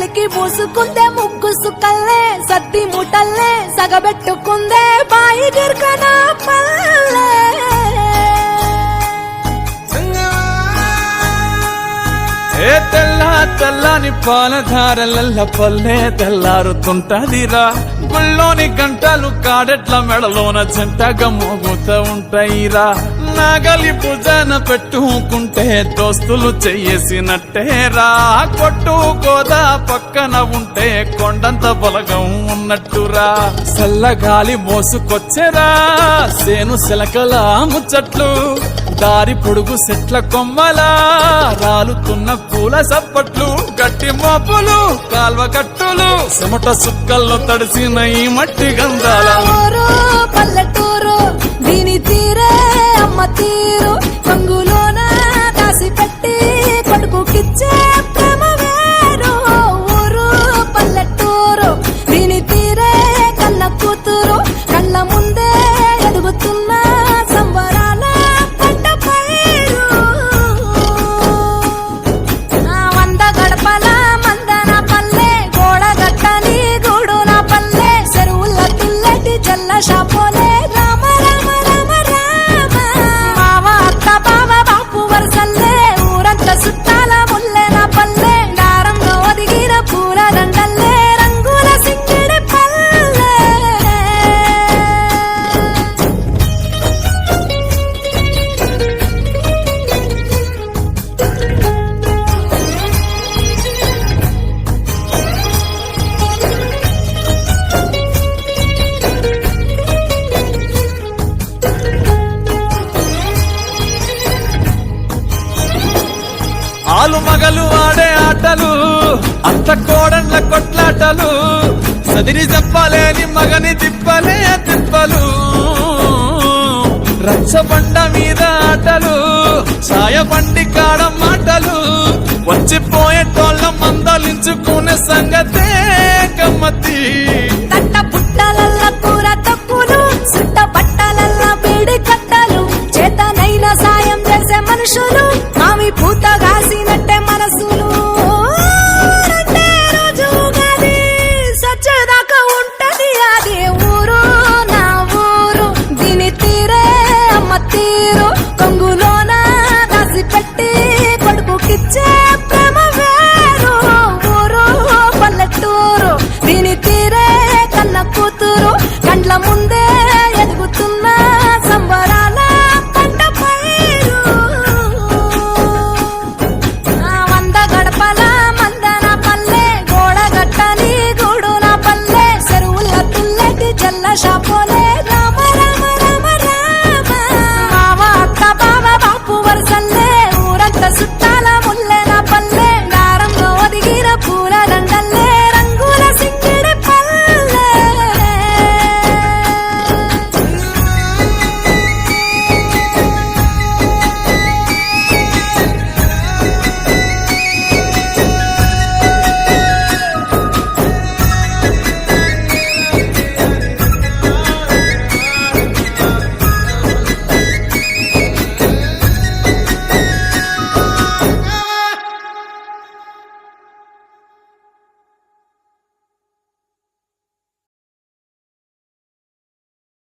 కలికి పూసుకుందే ముగ్గు సుక్కల్లే సత్తి మూటల్లే సగబెట్టుకుందే బాయి గిర్కన పల్లె తెల్ల తెల్లని పాలధారలల్ల పల్లె తెల్లారుతుంటదిరా గుళ్ళోని గంటలు కాడెట్ల మెడలోన జంటగా మోగుతూ ఉంటాయిరా నాగలి భుజాన పెట్టుకుంటే దోస్తులు చెయ్యేసినట్టేరా కొట్టు గోదా పక్కన ఉంటే కొండంత బలగం ఉన్నట్టురా చల్లగాలి మోసుకొచ్చెరా సేను శిలకల ముచ్చట్లు దారి పొడుగు చెట్ల కొమ్మలా రాలుతున్న పూల సప్పట్లు గట్టి మోపులు కాల్వ కట్టులు చెమట సుక్కల్లో తడిసిన ఈ మట్టి గంధాల పల్లెటూరు దీని తీరే అమ్మ తీరు రంగులోన దాసి పెట్టి కొడుకుకిచ్చే ప్రేమ వేరు ఊరు పల్లెటూరు దీని తీరే కన్న కూతురు కళ్ళ ముందే ఎదుగుతున్న సంబరాల పంట పైరు వంద గడపల మందన పల్లె గోడ గట్టని గూడున పల్లె చెరువుల తుల్లటి జల్ల షాపోలే రామ రామ రామ రామ మావ అత్త బావ బాపు వరసల్లే ఊరంత సుట్టాల ముల్లెన పల్లె దారంలో ఒదిగిన పూల దండల్లే రంగుల సింగిడి పల్లె ఆలు మగలు ఆడే ఆటలు అత్త కోడళ్ళ కొట్లాటలు సదిరి చెప్పలేని మగని తిప్పలే తిప్పలు రచ్చబండ మీద ఆటలు సాయబండి కాడ మాటలు వచ్చిపోయేటోళ్ళ మందలించుకునే సంగతే గమ్మతి